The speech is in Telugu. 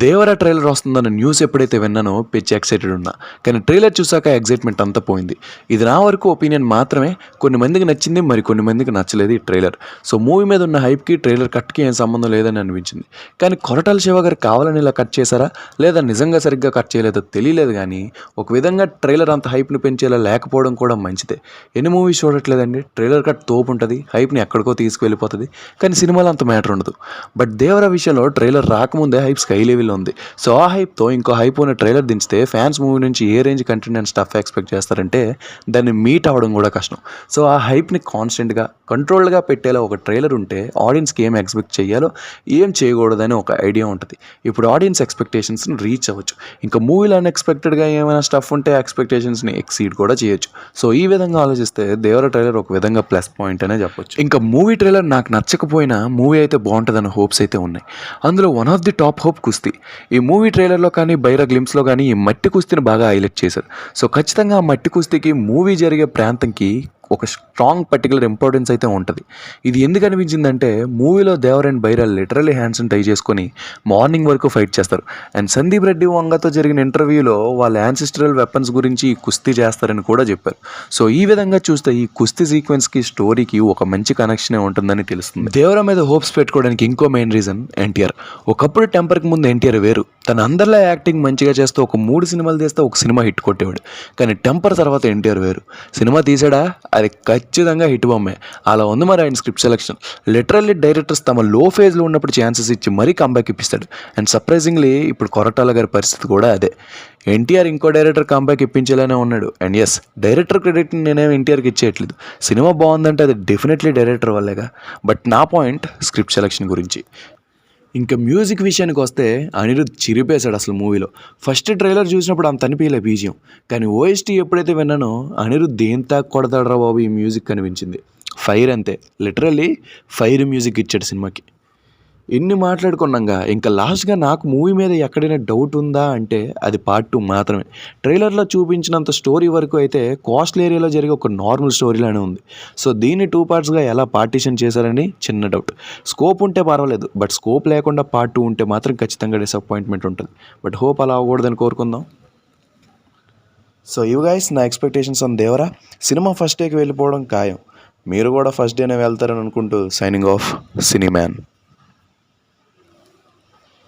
దేవర ట్రైలర్ వస్తుందన్న న్యూస్ ఎప్పుడైతే విన్నానో పిచ్చి ఎక్సైటెడ్ ఉన్నా. కానీ ట్రైలర్ చూసాక ఎక్సైట్మెంట్ అంతా పోయింది. ఇది నా వరకు ఒపీనియన్ మాత్రమే. కొన్ని మందికి నచ్చింది, మరి కొన్ని మందికి నచ్చలేదు ఈ ట్రైలర్. సో మూవీ మీద ఉన్న హైప్కి ట్రైలర్ కట్కి ఏం సంబంధం లేదని అనిపించింది. కానీ కొరటాల శివ గారు కావాలని ఇలా కట్ చేశారా లేదా నిజంగా సరిగ్గా కట్ చేయలేదో తెలియలేదు. కానీ ఒక విధంగా ట్రైలర్ అంత హైప్ని పెంచేలా లేకపోవడం కూడా మంచిదే. ఎన్ని మూవీస్ చూడట్లేదండి, ట్రైలర్ కట్ తోపు ఉంటుంది, హైప్ని ఎక్కడికో తీసుకువెళ్ళిపోతుంది, కానీ సినిమాలో అంత మ్యాటర్ ఉండదు. బట్ దేవర విషయంలో ట్రైలర్ రాకముందే హైప్ స్కై లెవెల్లో ఉంది. సో ఆ హైప్తో ఇంకో హైప్ ఉన్న ట్రైలర్ దించితే ఫ్యాన్స్ మూవీ నుంచి ఏ range content and stuff expect చేస్తారంటే దాన్ని మీట్ అవ్వడం కూడా కష్టం. సో ఆ హైప్ని కాన్స్టెంట్గా కంట్రోల్డ్గా పెట్టేలా ఒక ట్రైలర్ ఉంటే ఆడియన్స్కి ఏం ఎక్స్పెక్ట్ చేయాలో ఏం చేయకూడదని ఒక ఐడియా ఉంటుంది. ఇప్పుడు ఆడియన్స్ ఎక్స్పెక్టేషన్స్ని రీచ్ అవ్వచ్చు. ఇంకా మూవీలో అన్ఎక్స్పెక్టెడ్గా ఏమైనా స్టఫ్ ఉంటే ఎక్స్పెక్టేషన్స్ని ఎక్సీడ్ కూడా చేయొచ్చు. సో ఈ విధంగా ఆలోచిస్తే దేవర ట్రైలర్ ఒక విధంగా ప్లస్ పాయింట్ అనే చెప్పొచ్చు. ఇంకా మూవీ ట్రైలర్ నాకు నచ్చకపోయినా మూవీ అయితే బాగుంటుందన్న హోప్స్ అయితే ఉన్నాయి. అందులో one of the top hope కుస్తీ. ఈ మూవీ ట్రైలర్లో కానీ బైరా గ్లిమ్స్లో కానీ ఈ మట్టి కుస్తీని బాగా హైలైట్ చేశారు. సో ఖచ్చితంగా ఆ మట్టి కుస్తీకి మూవీ జరిగే ప్రాంతంకి ఒక స్ట్రాంగ్ పర్టికులర్ ఇంపార్టెన్స్ అయితే ఉంటుంది. ఇది ఎందుకు అనిపించిందంటే మూవీలో దేవర్ అండ్ బైరా లిటరల్లీ హ్యాండ్స్ని టై చేసుకొని మార్నింగ్ వరకు ఫైట్ చేస్తారు. అండ్ సందీప్ రెడ్డి వంగతో జరిగిన ఇంటర్వ్యూలో వాళ్ళ యాన్సిస్ట్రల్ వెపన్స్ గురించి ఈ కుస్తీ చేస్తారని కూడా చెప్పారు. సో ఈ విధంగా చూస్తే ఈ కుస్తీ సీక్వెన్స్కి స్టోరీకి ఒక మంచి కనెక్షనే ఉంటుందని తెలుస్తుంది. దేవర మీద హోప్స్ పెట్టుకోవడానికి ఇంకో మెయిన్ రీజన్ ఎన్టీఆర్. ఒకప్పుడు టెంపర్కి ముందు ఎన్టీఆర్ వేరు. తను అందరిలో యాక్టింగ్ మంచిగా చేస్తూ ఒక 3 సినిమాలు తీస్తే ఒక సినిమా హిట్ కొట్టేవాడు. కానీ టెంపర్ తర్వాత ఎన్టీఆర్ వేరు. సినిమా తీసాడా అది ఖచ్చితంగా హిట్ బొమ్మే. అలా ఉంది మరి ఆయన స్క్రిప్ట్ సెలెక్షన్. లిటరల్లీ డైరెక్టర్స్ తమ లో ఫేజ్లో ఉన్నప్పుడు ఛాన్సెస్ ఇచ్చి మరీ కంబ్యాక్ ఇప్పిస్తాడు. అండ్ సర్ప్రైజింగ్లీ ఇప్పుడు కొరటాల గారి పరిస్థితి కూడా అదే. ఎన్టీఆర్ ఇంకో డైరెక్టర్ కంబ్యాక్ ఇప్పించేలానే ఉన్నాడు. అండ్ ఎస్, డైరెక్టర్ క్రెడిట్ నేనేం ఎన్టీఆర్కి ఇచ్చేయట్లేదు. సినిమా బాగుందంటే అది డెఫినెట్లీ డైరెక్టర్ వల్లేగా. బట్ నా పాయింట్ స్క్రిప్ట్ సెలెక్షన్ గురించి. ఇంకా మ్యూజిక్ విషయానికి వస్తే అనిరుద్ చిరిపేశాడు అసలు మూవీలో. ఫస్ట్ ట్రైలర్ చూసినప్పుడు అంత అనిపించలే బీజియం. కానీ ఓఎస్టీ ఎప్పుడైతే విన్నానో అనిరుద్ దేని తాకు కొడతాడరా బాబు ఈ మ్యూజిక్ అనిపించింది. ఫైర్ అంతే, లిటరల్లీ ఫైర్ మ్యూజిక్ ఇచ్చాడు సినిమాకి. ఎన్ని మాట్లాడుకున్నాగా ఇంకా లాస్ట్గా నాకు మూవీ మీద ఎక్కడైనా డౌట్ ఉందా అంటే అది పార్ట్ 2 మాత్రమే. ట్రైలర్లో చూపించినంత స్టోరీ వరకు అయితే కోస్టల్ ఏరియాలో జరిగే ఒక నార్మల్ స్టోరీలానే ఉంది. సో దీన్ని 2 పార్ట్స్గా ఎలా పార్టీషన్ చేశారని చిన్న డౌట్. స్కోప్ ఉంటే పర్వాలేదు, బట్ స్కోప్ లేకుండా పార్ట్ 2 ఉంటే మాత్రం ఖచ్చితంగా డిసప్పాయింట్మెంట్ ఉంటుంది. బట్ హోప్ అలా అవ్వకూడదని కోరుకుందాం. సో యూ గైస్, నా expectations on Devara. Cinema first డేకి వెళ్ళిపోవడం ఖాయం. మీరు కూడా ఫస్ట్ డేనే వెళ్తారని అనుకుంటూ సైనింగ్ ఆఫ్ సినీ మ్యాన్.